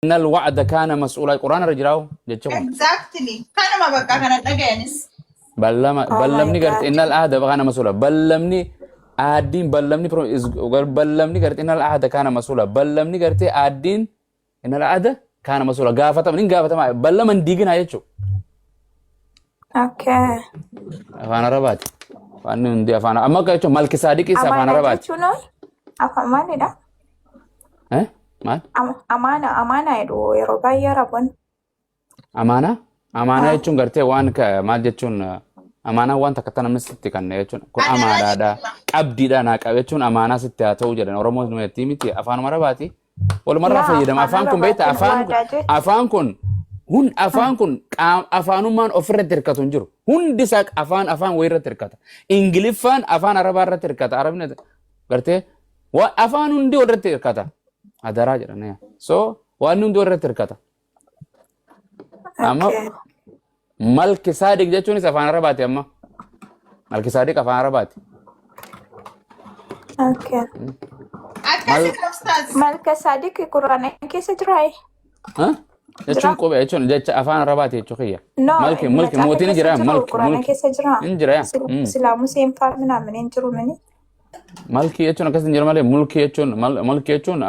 innal wa'da kana mas'ula qur'aana irra jiraa'u jechuudha. Exactly. Kanuma bakka kana dhagayanis. Ballamni gartee innal ahda kana mas'ula ballamni aaddiin ballamni gartee innal ahda kana mas'ula ballamni gartee aaddiin innal ahda kana mas'ula gaafatama ballaman diigina jechuudha. Okay. Afaan Arabaati. Afaan hundi afaan amma jechuun malki saadiqis afaan Arabaati. Afaan maalidha? Maal? Amaana jedhu yeroo baay'ee Araboonni. Amaana jechuun gartee waan maal jechuun amaanaa waan takka namni sitti kanne jechuudha. Kun amaanaadha. Qabdiidha naa qabe jechuun amaanaa sitti haa ta'u jedhan Oromoo nuyi miti afaan Arabaati. Walumarraa fayyadama afaan kun beektaa afaan kun afaanummaan ofirratti hirkatu hin jiru. Hundi isaa afaan wayii irratti hirkata. Ingiliffaan afaan Arabaa irratti hirkata. Arabni gartee afaan hundi irratti hirkata. Adaraa jedhanii. So waan hundi irratti hirkata. Amma malki saadiq jechuunis afaan Arabaati amma. Malki saadiq afaan Arabaati. Okay. Malka saadiq quraana keessa jiraa? Jechuun qubee jechuun jecha afaan Arabaati jechuu kiyya. Malki mootiin jira malki. Quraana keessa jira. Hin jira. Islaamu seenfaa minaamin hin jiru mini. Malki jechuun akkas hin jiru malee malki jechuun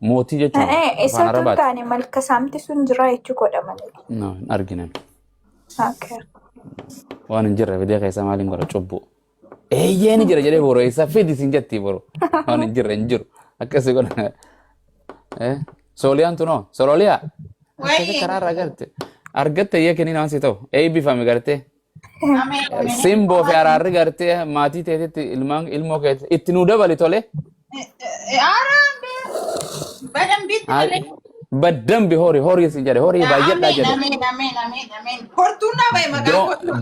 mootii jechuun afaan Arabaati. Isa taane malka saamti sun jira jechuu godha malee. No, hin arginan. Okay. Waan hin jirre fidee keessa maaliin godha cubbuu. Eeyyee ni jira jedhee boroo isa fidi sin jetti boroo. Waan hin jirre hin jiru. Akkasii godha. Sooliyaan tunoo Solooliyaa. Akkasii karaarraa garte. Argatte eeyyee kenniin waan si ta'u. Eebbifame gartee. Simboo fi araarri gartee maatii teetitti ilmoo keetti itti nuu dabali tole. Badambi horii si jedhe horii baay'eedhaa jedhe.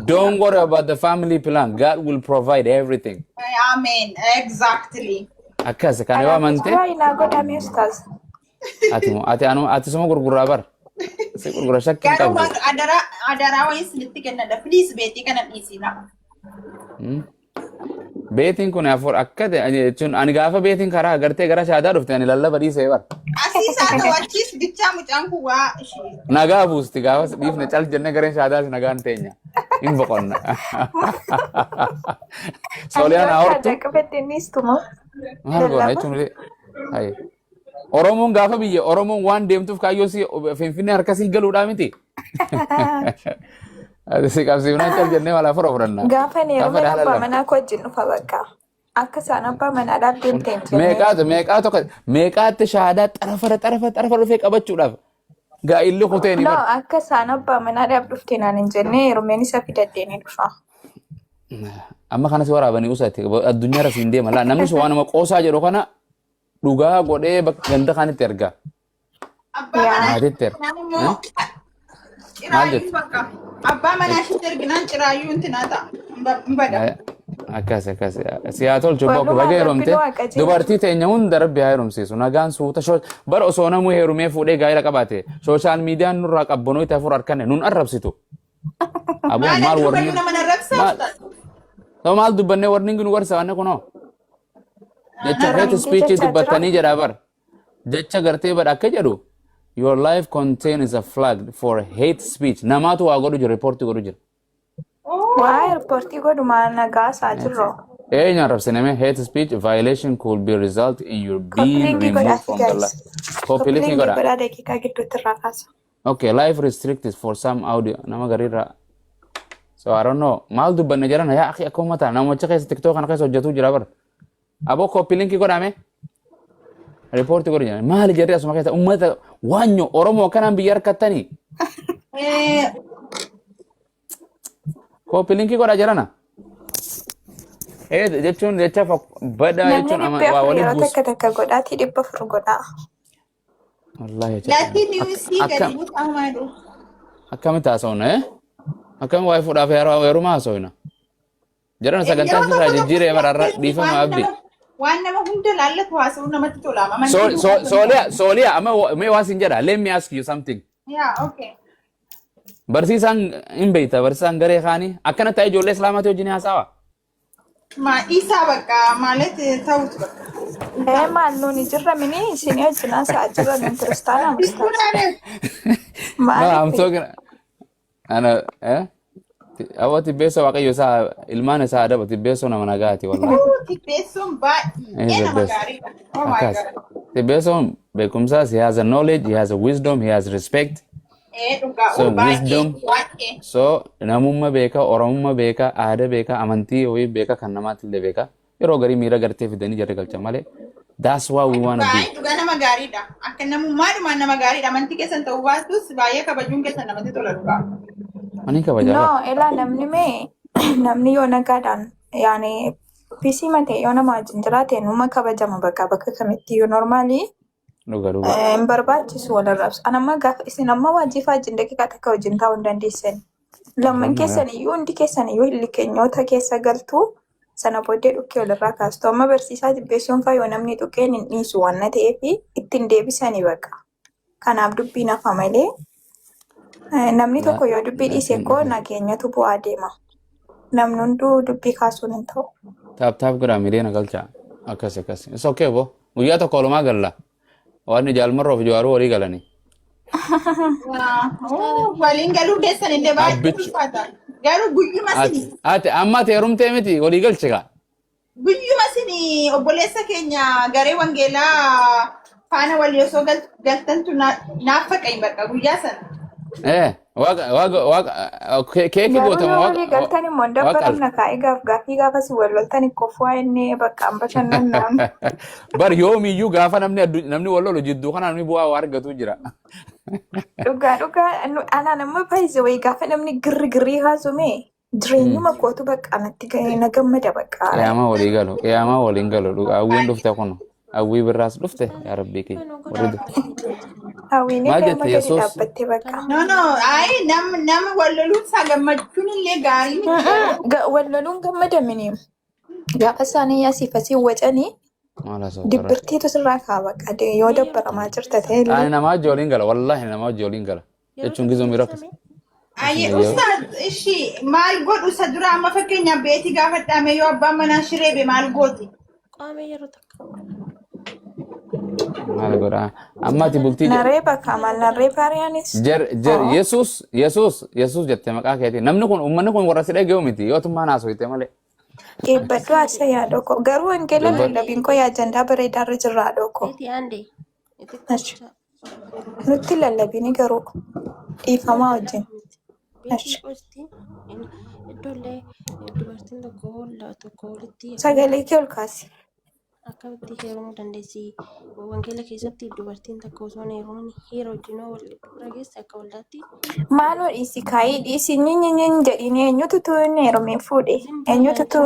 Don't worry about the family plan. God will provide everything. Amen. Exactly. Akkas kan yoo amante. Waa godhame ustaz. Ati suma gurguraa bar. Si gurgura shakkiin qabdu. Adaraa wayii sinitti kennadha. Please beetii kana dhiisina. Beetiin kun afur akka jechuun ani gaafa beetiin karaa agartee gara shaadaa dhufte ani lallaba dhiisee bar. Asiisaa ta'achiis bichaa mucaan kun waa ishee. Nagaa buusti gaafa dhiifne cal jennee gareen shaadaas nagaan teenya. Hin boqonna. Sooliyaan haortu. Maal goona jechuun Oromoon gaafa biyya Oromoon waan deemtuuf kaayyoo si Finfinnee harkasii galuudhaa miti. Si qabsiifnaan cal jennee wal afur ofirannaa. Gaafa ni yeroo abbaa manaa koo wajjin dhufa bakka. Akka isaan abbaa manaadhaaf deemtee hin jenne. Meeqaatti shaadaa xarafa dhufee qabachuudhaaf. Gaa'illi kutee ni bara. Akka isaan abbaa manaadhaaf dhuftee naan hin jenne yerumeen isa fidattee ni dhufa. Amma kanas waraabanii usatti addunyaa rasiin deema laa namni waan nama qoosaa jedhu kana dhugaa godhee ganda kaanitti ergaa. Maatiitti erga. Maal jettu? Abbaa manaa shitti erginaan ciraayyuu intinaa ta'a. Akkas. Siyaa tolchu boqqo bagee heerumte dubartii teenya hunda rabbi haa heerumsiisu nagaan suuta bara osoo namuu heerumee fuudhee gaa'ela qabaate sooshaal miidiyaan nurraa qabbanoo itti afur harkanne nun arrabsitu. Aboo maal warni maal dubbannee warni nu warsa wanne kunoo. Jecha hate speech dubbattanii jedhaa bar. Jecha gartee badha akka jedhu. Your life contains a flag for hate speech. Namaatu waa godhu jira reporti godhu jira. Waa reporti godhu maan nagaasaa jirro. Eenyaan rabsiname hate speech violation could be result in your being removed from the life. Copy linki godha. Godha daqiiqaa gidduutti irraa kaasa. Okay, life restricted for some audio. Nama gariirra. So I don't know. Maal dubbanne jiran yaa akhi akka ummata namicha keessa TikTok kana keessa hojjetu jira bar. Aboo copy linki godhame. Report godhu jira. Maal jedhee asuma keessa ummata waanyo Oromoo kanaan biyya harkattanii. Copy linki godha jirana. Jechuun jecha bada jechuun waa waliin buusu. Takka godhaati dhibba furu godhaa. Wallahi jecha. Laatiin niwusii gadi buutamaa jiru. Akkamitti haasawna akkam waa'ee fuudhaaf heerumaa haasawna. Jirana sagantaa irraa jijjiiree mararra dhiifama abdi. Waan nama hunda laallatu haasawuu namatti tolama. Sooliyaa amma mee waan sin jedha let me ask you something. Yeah, okay. Barsiisaan hin beekta barsiisaan garee kaanii akkana ta'e ijoollee islaamaatti wajjin haasawa. isa bakka ማለት ተውት በቃ maal nuuni jirra mini isinii wajjinaa sa'a jirra nuun kiristaana mustaas. No, I'm Maaliif talking. Ana, eh? Awwa tibbeessa waaqayyo isaa ilmaan isaa adaba tibbeessoo nama nagaati wallahi. Tibbeessuun He's baay'ee the nama best. gaariidha. Oh my Akkas. God. Tibbeessoon beekumsaas, he has a knowledge, he has a wisdom, he has respect. Dhugaa So baay'ee wisdom, baay'ee. so namummaa beeka, oromummaa beeka, aadaa beeka, amantii wayii beeka, kan namaatti illee beeka. Yeroo garii miira gartee fidanii jarri galchan malee. That's what we want to be. Dhugaa nama gaariidha. Akka namummaadhumaan nama gaariidha. Amantii keessan ta'uu baatus baay'ee kabajuun keessan namatti tola dhugaa. Ani kabajaa no bara. ilaa namni mee namni yoo nagaadhaan yaani pisii matee yoo nama wajjin jiraate numa kabajama bakka kamittiyyuu normaalii Dhuga dhuga. hin barbaachisu walirraabsu. Anamma gaafa isin amma waajjifaa wajjin daqiiqaa takka wajjin taa'uu hin dandeessan. Lamman keessan iyyuu hundi keessan iyyuu hillikeenyoota keessa galtuu sana booddee dhukkee walirraa kaastu. Amma barsiisaa tibbeessuun faa yoo namni dhukkeen hin dhiisu waan ta'eef ittiin deebisanii bakka. Kanaaf dubbiin hafa malee namni tokko yoo dubbii dhiise koo nageenyatu bu'aa deema. Namni hunduu dubbii kaasuun hin ta'u. Taap godhaa miidiyaa galchaa. Akkas akkas. It's okay bo. Guyyaa tokko oolumaa galla. Waan jaalmarroo fi jawaaruu walii galanii. Waliin galuu keessan illee baay'ee Abbichi. ulfaata. Garuu guyyuma sini Ati amma ati heerumtee miti walii galchi gaa. guyyuma sini obboleessa keenya garee wangeelaa faana walii osoo galtantu naaf faqayin bakka guyyaa sana. Keekii Garuu gootama yoo walii galtan immoo hin dabbalamna kaa'ee gaaffii gaafas wal loltan kofaa inni bakka hamba shannannaan. Bar yoomiyyuu gaafa namni wal lolu jidduu kana namni bu'aa waa argatu jira. Dhugaa anaan amma baay'ee wayii gaafa namni girrii haasume jireenyuma kootu bakka natti ga'ee na gammada bakka. Qiyaamaa walii galu. Qiyaamaa waliin galu. Hawwiin dhufte kun. Hawwii birraas dhufte. Yaa rabbii kee. Hawwiin Maal illee jette, amma gadi Yesuus? dhaabbattee bakka. No, ayi nama wal loluun isaa gammachuun illee gaarii miti. Wal loluun gammada mini. Gaafa isaanii asiif asii wacanii Maal haasa'u qara. dibbirtiitu sirraa kaa bakka yoo dabbaramaa jirta ta'e illee. Ani namaa wajji waliin gala. Wallaahi namaa wajji waliin gala. Jechuun gizoo miira akkas. Ayi ustaad ishi maal godhu isa dura amma fakkeenyaaf beetii gaafa dhaame yoo abbaan manaa shireebe maal gooti? Qaamee yeroo takka. Maal godhaa. Amma ati bultii Naree bakka maal naree baariyaanis. Yesuus jettee maqaa keetiin. Namni kun uummanni kun warra si dhaga'u miti. Yoo tummaan haasofite malee. Eebbaddu asa yaadoo koo garuu wangeela lallabiin koo yaajandaa bareedaarra jirra haadhoo koo. Beeti aandee. Achi. Nutti lallabiin garuu dhiifamaa wajjin. Beeti qosti. Iddoolee dubartiin tokko walitti Sagalee kee ol kaasi. akkamitti heerumuu dandeessi? Wangeela keessatti dubartiin tokko osoo hin heerumin heera wajjin wal rageesse akka waldaatti. Maaloo dhiisi kaayii dhiisi nyinyin jedhini eenyutu tu inni heerumee fuudhe eenyutu tu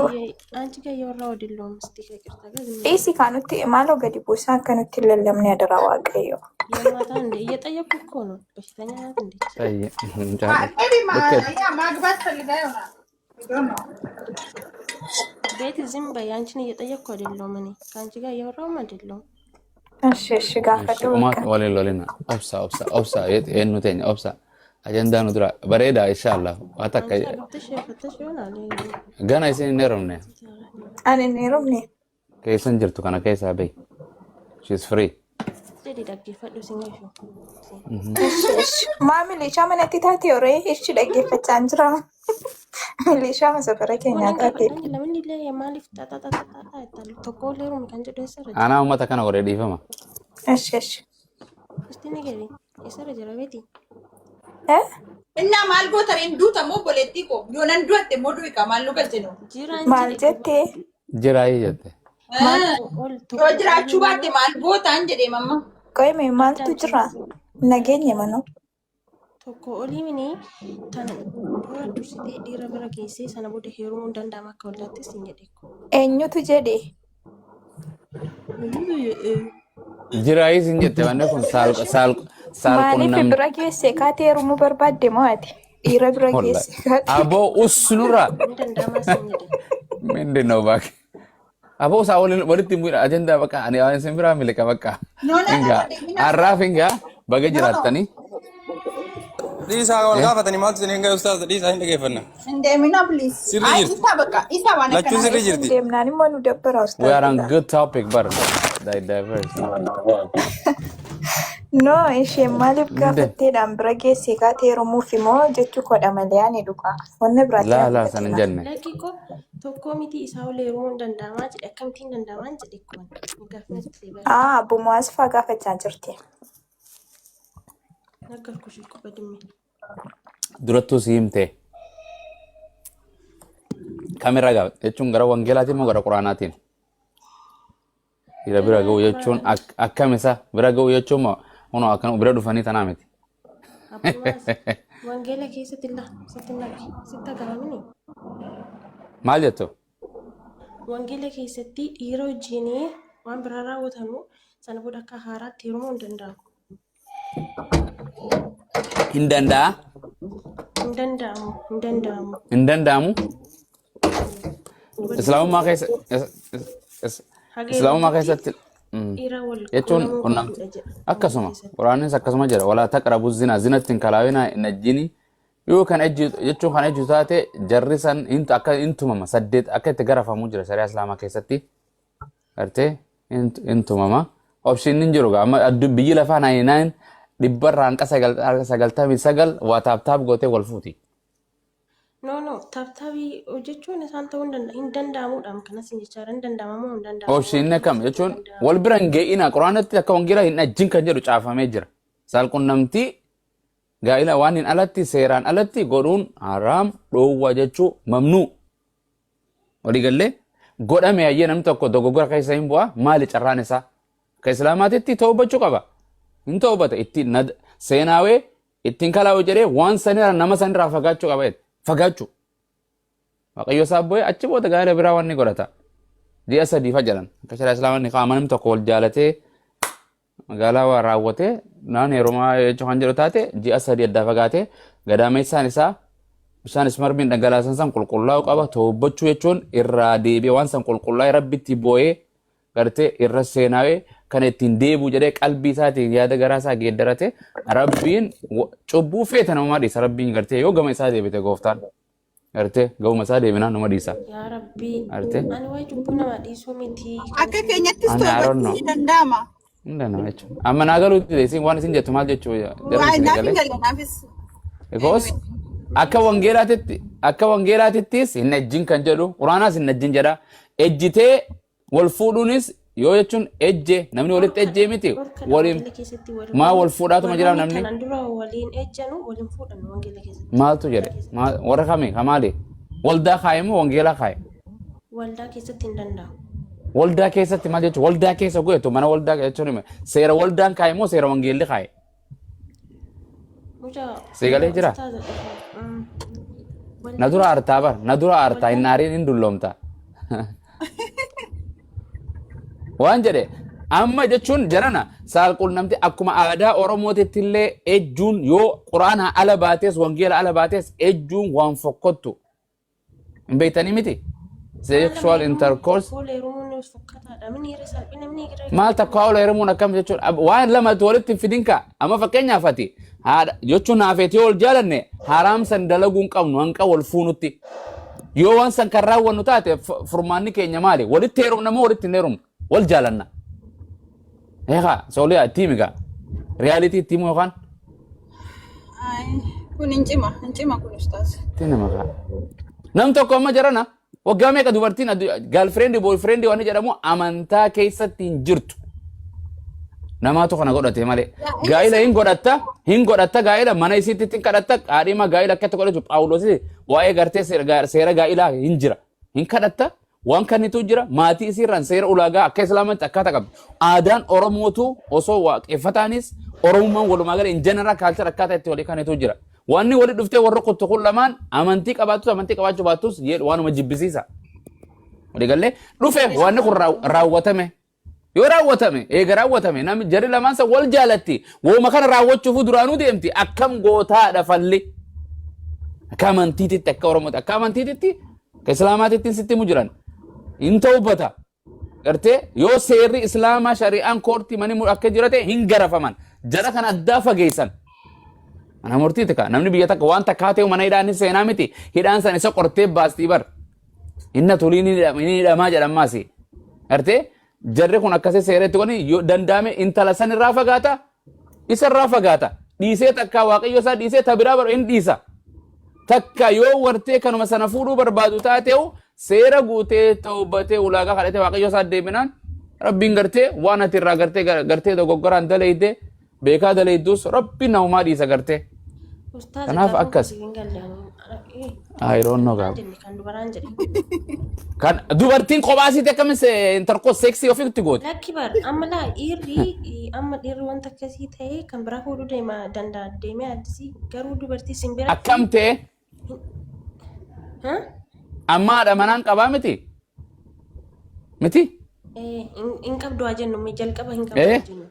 Anchi gayyoo irraa odilloomsti qirta gazni. dhiisi kaanutti maaloo gadi buusaa akka nutti hin lallabne adara waaqayyo. Yemmuu እንደ እየጠየኩ እኮ ነው። በሽተኛ ናት እንዴ? Maybe ማግባት ፈልጋ ይሆናል. I don't know. ቤት ዝም በይ። አንቺን እየጠየኩ አይደለሁም እኔ ከአንቺ ጋር እያወራሁም አይደለሁም። እሺ እሺ gaafadhu bakka. Waliin lolina. Obsa. Eenyu teenya obsa. Ajandaa nu dura bareeda inshallah. Waa takka አንቺ ገብተሽ ፈተሽ ይሆናል። gana isin hin heerumne. Ani hin heerumne. Keessan jirtu kana keessaa bahi. She's free. ጀዲ dhaggeeffadhu singeeshu. Maa milishaa manatti taate yoree ishi dhaggeeffachaa hin jira. Milishaa masafara keenyaa taate. ለምን illee maaliif xaxaxaxaxaa ittalu tokko leerum kan jedhu eessarra jira. Anaa uummata kana godhee dhiifama. Eshi eshi. Isti ni gadi eessarra jira beeti. Innaa maal goota hin duutamoo boleettii koo yoo nan du'atte immoo du'i qaa maal nu galchinu? Jiraan Maal jettee? Jiraayii jette. Yoo jiraachuu baatte maal gootaan jedhee mamma. Qo'ime maaltu jira? Nageenya manoo. tokko olii mini tan dura dursitee dhiira bira geessee sana booda heerumuu hin danda'ama akka waldaattis hin jedhe ko. Eenyutu jedhe? Jiraayii sin jette wanni kun saal Maaliif qunnam. bira geesse kaatee heerumuu barbaadde moo ati? Dhiira bira geesse kaatee. Aboo usnurra. Hin danda'amas hin jedhe. Mende no baak. Aboo saa walitti muudha ajandaa bakka ani waan isin biraa miliqa bakka. No, Hingaa har'aaf hingaa baga jiraattanii Dhiisaa wal gaafatanii maaltu isin hinga ustaas dhiisaa hin dhageeffanna. Hin deemina please. Sirrii Ay, jirti. isa bakka. Isa waan Lachuu sirrii akkanaa. jirti. deemnaan immoo nu dabbara We are on ustaadidha. good topic, but diverse. No, isheen maaliif Nde. gaafatteedhaan bira geessee kaatee Oromoof immoo jechuu kodha malee ani dhugaa. Wanni biraatti La ani la san hin fudhatina. jenne. Lakki koo tokkoo miti isaa ol heerumuu hin danda'amaa jedhe akkamittiin danda'amaan jedhe kun gaaffinis ta'e bara Abbumaa asfaa gaafachaa jirti. naggal kushii quba dimme. Durattuu si himte. Kamirraa gaafate jechuun gara wangeelaatiin moo gara quraanaatiin? Bira bira ga'u jechuun akkamisa bira ga'u jechuun moo kunoo akkan bira dhufanii tanaa miti. Abbumaas wangeela keessatti illa sitti agaramini Maal jettu? wangeela keessatti dhiira wajjin waan biraa raawwatamu sana booda akka haaraatti heerumuu hin danda'amu. Hin danda'a? Hin danda'amu hin danda'amu. Hin danda'amu? Islaamummaa keessa Islaamummaa keessatti Dhiira wal jechuun quunnamuu qunnam qabdudha jedha akkasuma quraanis akkasuma jedha walaa taqrabu zina zinatti hin kalaawinaa hin ajjini yoo kan ejju jechuun kan ejju taate jarri san akka intumama saddeet akka itti garafamu jira shari'a islaamaa keessatti gartee intumama option hin jiru amma biyyi lafaa 99 dhibbarraa hanqa 99 waa taaptaap gootee wal fuuti. no taaptaabii hojjechuun isaan ta'uu hin danda'amuudhaan kanas hin jechaa hin danda'amamoo hin danda'amu. Option kam jechuun wal bira hin ge'ina quraanatti akka wangeelaa hin ajjin kan jedhu caafamee jira. Saalqunnamtii gaa'ila waan hin alatti seeraan alatti godhuun haraam dhoowwa jechuu mamnuu. Waliigallee godhame hayyee namni tokko dogoggora keessa hin bu'a maali carraan isaa? Akka islaamaatitti ta'ubbachuu qaba. Hin ta'ubbata ittiin seenaawee ittiin kalaa'u jedhee waan sanirra nama sanirraa fagaachuu qaba. Fagaachuu. Waaqayyo isaa bu'ee achi booda gaa'ila biraa waan ni godhata. Ji'a sadiifa jedhan akka shari'a islaamaa qaama namni tokko wal jaalatee magaalaa waa raawwatee naan heerumaa jechuun kan jedhu taate ji'a sadii addaa fagaatee gadaameessaan isaa bishaan ismarmiin dhangalaasan san qulqullaa'u qaba ta'ubbachuu jechuun irraa deebi'ee waan san qulqullaa'ee rabbitti boo'ee gartee irra seenaawee kan ittiin deebi'u jedhee qalbii isaatiin yaada garaa isaa geeddarate rabbiin cubbuu feete namaa dhiisa rabbiin gartee yoo gama isaa deebite gooftaan. Arte ga'uma isaa deebinaan nama dhiisa. Yaa Rabbii. Arte. Ani waa'ee cubbuu nama dhiisuu miti. Akka keenyattis Ani I don't know. to'achuun danda'ama. Hin danda'ama jechuudha. Amma naa galuutti isin waan isin jettu maal jechuu Waa naaf hin galle naafis. Because akka wangeelaatittis hin ejjin kan jedhu quraanaas hin ejjin jedha. Ejjitee wal fuudhuunis yoo jechuun ejje namni walitti ejjee miti waliin maa wal fuudhaatuma jira namni Kanan dura waliin ejjanu waliin fuudhanu wangeela keessatti. maaltu jedhe warra kamii kamaali waldaa kaaye moo wangeelaa kaaye Waldaa keessatti hin danda'amu. waldaa keessatti maal jechuun waldaa keessa goetu mana waldaa jechuun seera waldaan kaaye moo seera wangeelli kaaye Seegalee jira? na dura artaa bar na dura artaa hin naariin hin dulloomta waan jedhe amma jechuun jarana saalqunnamti akkuma aadaa oromootitti illee ejjuun yoo quraana ala baates wangeela ala baates ejjuun waan fokkottu hin beektanii miti sexual intercourse maal takka haala hirimuun akkam jechuun waan lamatu walitti fidinka amma fakkeenyaaf ati jechuun naafeetii ol jaalanne haraam san dalaguun qabnu hanqa wal fuunutti yoo waan san kan raawwannu taate furmaanni keenya maali walitti heerumna moo walitti hin heerumnu wal jaalanna eegaa sooliyaa tiimiga realitii tiimu yookaan Kun hin cima kun ustaas. tiina maqaa nam tokko amma jarana waggaa meeqa dubartiin girlfriend boyfriend waan jedhamu amantaa keessatti hin jirtu namaatu kana godhate malee gaa'ila hin godhatta gaa'ila mana isiitti hin kadhatta qaadhima gaa'ila akkatti godhatu Phaawulos waa'ee gartee seera gaa'ilaa hin jira hin kadhatta waan kannitu jira maatii isiirraan seera ulaagaa akka islaamatti akkaataa qabdi aadaan oromootu osoo waaqeffataanis oromummaan walumaa gala in general culture akkaataa itti walii kannitu jira wanni wali dhuftee warra kuttu kun lamaan amantii qabaachuu baattus waanuma jibbisiisa walii gallee dhufe wanni kun raawwatame yoo raawwatame eega raawwatame namni jarri lamaan san wal jaalatti wooma kana raawwachuuf duraanuu deemti akkam gootaadha falli akka amantiititti akka oromootti akka amantiititti akka islaamaatitti sitti mujiran hin ta'ubbata gartee yoo seerri islaamaa shari'aan koortii mani akka jirate hin garafaman jara kan addaa fageessan Ana murtii tika namni biyya takka waan takkaa ta'e mana hidhaan seenaa miti hidhaan san isa qortee baastii bar inna tulii ni hidhamaa jedhamaasi artee jarri kun akkasii seeretti kuni yoo danda'ame intala san irraa fagaata isa irraa fagaata dhiisee takka waaqayyo isaa dhiisee tabiraa bar in dhiisa takka yoo wartee kanuma sana fuudhuu barbaadu taatee'u seera guutee tawbatee ulaagaa kadhatee waaqayyo isaa deebinaan rabbiin gartee waan ati irraa gartee dogoggoraan daleeyde beekaa daleeydus rabbiin nahumaa dhiisa gartee. Ustaaza Kanaaf gaafa akkas. hojii hin galle I don't know gaaf. kan dubaraan jedhe. Kan dubartiin kophaasitti akkamis intarkoo seksii ofiitti gooti. Lakki bar amma laa dhiirri wanta akkasii ta'ee kan biraa fuudhuu deema danda'a deemee addisii garuu dubartii simbira. Akkam ta'e ammaadha manaan qabaa miti. Miti? Hin qabdu haa jennu mee jalqaba hin qabdu haa jennu.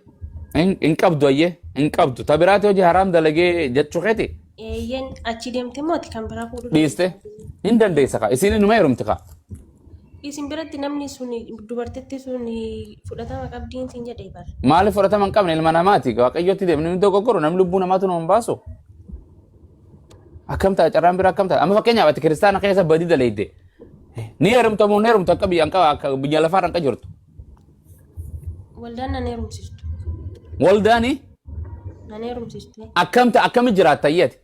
Hin qabdu ayyee hin qabdu ta biraati hojii haraam dalagee jechuu keeti. Eeyyen achi deemte mooti kan biraa fuudhuu Dhiiste hin dandeessa kaa isiin inuma heerumti kaa. Isin biratti namni sun dubartittii sun fudhatama qabdiin siin jedhee bara. Maaliif fudhatama hin qabne ilma namaati waaqayyotti deemni inni dogoggoro namni lubbuu namaatu nama hin baasu. Akkam ta'a carraan biraa akkam ta'a amma fakkeenyaaf ati kiristaana keessa badii daleeyde ni heerumta moo ni heerumta akka biyya lafaarra akka jirtu. Waldaan nan heerumsiistu. Waldaani Nan heerumsiistu. akkam ta'a akkami jiraatta ayyati.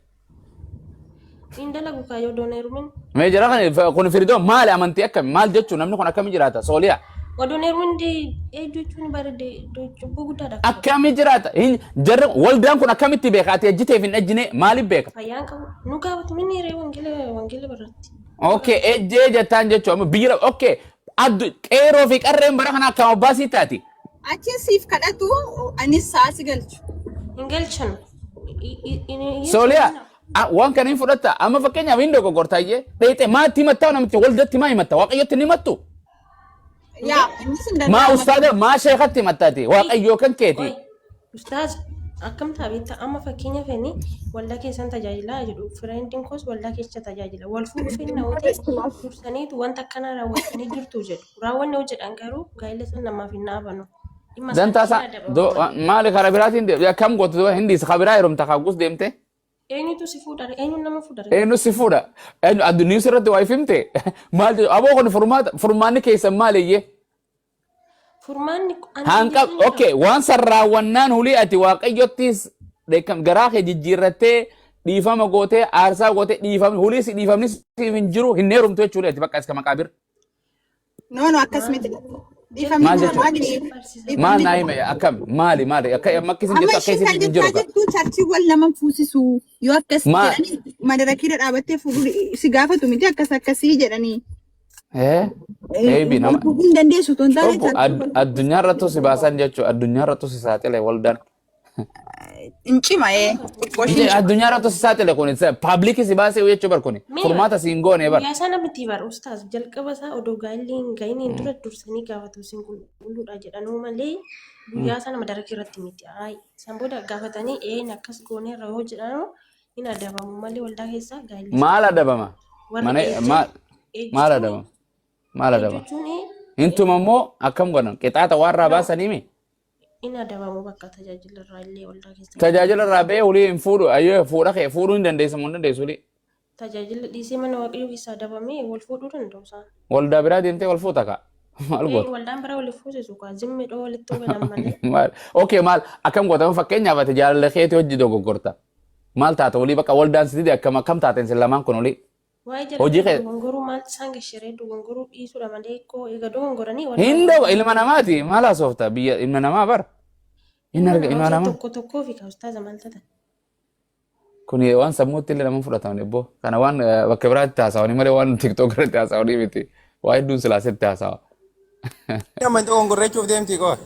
Siin dalagu kaayoo doon heerumin. Mee jira kun firidoo maali amantii akkami maal jechuun namni kun akkami jiraata sooliyaa. Odoon heerumin jechuun bareede cubbuu guddaadha. Akkami jiraata jarri waldaan kun akkamitti beeka ati ejjiteef hin ejjine maaliif beeka. Fayyaan qabu nu gaafatu minni hiree wangeela barratti. Okay ejjee jettaan jechuun amma biyya okay qeeroo fi qarreen bara kana akkam abbaasii taati. Achiin siif kadhatu anis saasi galchu. Hin galchan. Sooliyaa waan kana hin fudhatta amma fakkeenyaaf hin dogoggortaayyee dheexee maatti himattaa namichi waldatti maa himatta waaqayyotti ni himattu. Yaa innis hin Maa ustaada maa sheekatti himattaati waaqayyoo kan keeti. Ustaaz akkam taabeetta amma fakkeenya feeni waldaa keessan tajaajilaa jedhu fireendiin koos waldaa keessa tajaajila wal fuudhu fenna hootee dursaniitu wanta akkanaa raawwatanii jirtu jedhu raawwanne hojjedhan garuu gaa'ela san namaaf hin dhaabanu. Dantaasa maali karaa biraatiin akkam gootu hindiis kabiraa heerumta kaagus deemte. Eenyutu si fuudha eenyuun nama fuudha. Eenyu si fuudha addunyaa irratti waa ifimte maal jedhu aboo kun furmaanni keessan maaliyyee. Furmaanni Hanqab okay waan san raawwannaan hulii ati waaqayyottis garaa kee jijjiirrattee dhiifama gootee aarsaa gootee dhiifamni hulii si dhiifamni siif hin jiru hin heerumtu jechuudha ati bakka iska maqaabir. No akkas miti. Maal maal naa hime akkam maali akka makkisin jettu akka isin hin jiru ka. Charchii wal nama fuusisu yoo akkas jedhanii madarakiidha dhaabattee fuudhuu si gaafatu miti akkasii jedhanii. Eebi nama. Hin dandeessu toon taane. Addunyaa irrattu si baasan jechuudha addunyaa irrattu si saaxile waldaan. Incima addunyaa irrattu si saaxile kun paabliki si baasee jechuu bar kun furmaata si hin goone bar. Guyyaa sana miti bar ustaas jalqaba isaa odoo gaa'illi hin ga'iin dura dursanii gaafatu isin qulqulluudha jedhanuu malee guyyaa sana madaraka irratti miti. San booda gaafatanii akkas goonee irra yoo jedhanu hin adabamu malee waldaa keessaa gaa'illi. Maal adabama? Maal adabama? Maal adabama? Intuma immoo akkam godhan qixaata waan irraa baasanii mi? In adabamu bakka tajaajila irraa illee waldaa keessa. Tajaajila irraa ba'ee hulii hin fuudhu ayyoo fuudha kee fuudhuu hin dandeessu moo hin dandeessu hulii. Tajaajila dhiisee mana waaqayyoo keessaa adabamee wal fuudhuu danda'u isaan. Waldaa biraa deemtee wal fuuta kaa. Maal goota? Waldaan biraa wal fuusisu kaa zimmi dhoo walitti ogalan malee. Okay maal akkam goota fakkeenyaaf ati jaalala keetii hojii dogoggorta. Maal taata hulii bakka waldaan sitii akkam taateen sin lamaan kun hulii. Hojii kee dogongoruu maal isaan gashiree dogongoruu dhiisuudha malee koo eega dogongoranii Hindoo ilma namaati maal haasofta biyya ilma namaa bar. Ilma namaa. Tokko fi ustaaza maal taatan. Kun waan sammuutti illee nama fudhataman ebboo kana waan bakka biraatti haasawanii malee waan tiktook irratti haasawanii miti waa hedduun silaasitti haasawa. Amma dogongorreechuuf deemti koo.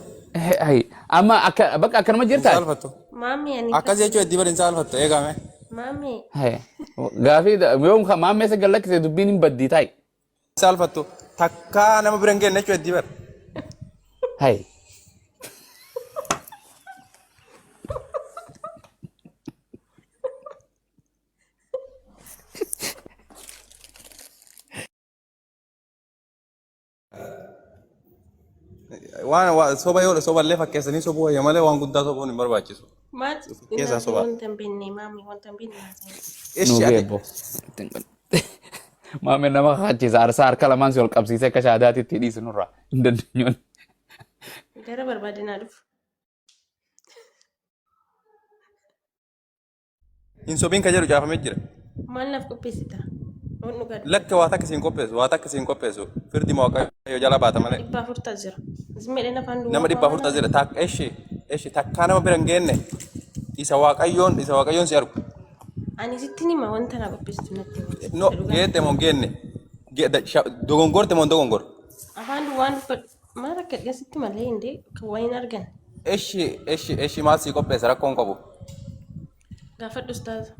Amma bakka akkanuma jirtaa? Saalfattu. Maammi ani. Akkas jechuu heddii badiin saalfattu eegame. Maammi. Gaafii yoom maammee isa gallakkisee dubbiin hin baddii taa'i. Saalfattu takkaa nama bira hin geenye jechuu heddii bara. Waan soba yoo soballee fakkeessanii sobuu wayya malee waan guddaa sobuun hin barbaachisu. Maal Keessa inni sobaa. wanta hin beekne maamni wanta hin beekne haasa'e. Eshi Nuufi ati eebbo. Maameen nama kakachiisa arsaa harka lamaan si ol qabsiisee akka shaadaatiitti dhiisu nurraa hin dandeenyoon. Gara barbaadinaa dhufu. hin sobiin ka jedhu caafamee jira. Maal naaf qopheessita? Waan dhugaa dhufu. Lakka waa takka siin qopheessu waa takka siin qopheessu firdi waaqayyo jala baata malee. 400 jira. Zimmeedhaan afaan duwwaa. Nama 400 jira eshi takkaa nama bira hin geenne isa waaqayyoon si argu. Ani sitti nima wanta na qopheessitu natti hima. No geette moo hin geenne dogongorte moo hin dogongorre. Afaan duwwaan dubbadhu. Maal akka dhiyeessitti malee hindee kan waa hin argan. Eshi maal sii qopheessa rakkoon qabu. Gaafadhu ustaaza.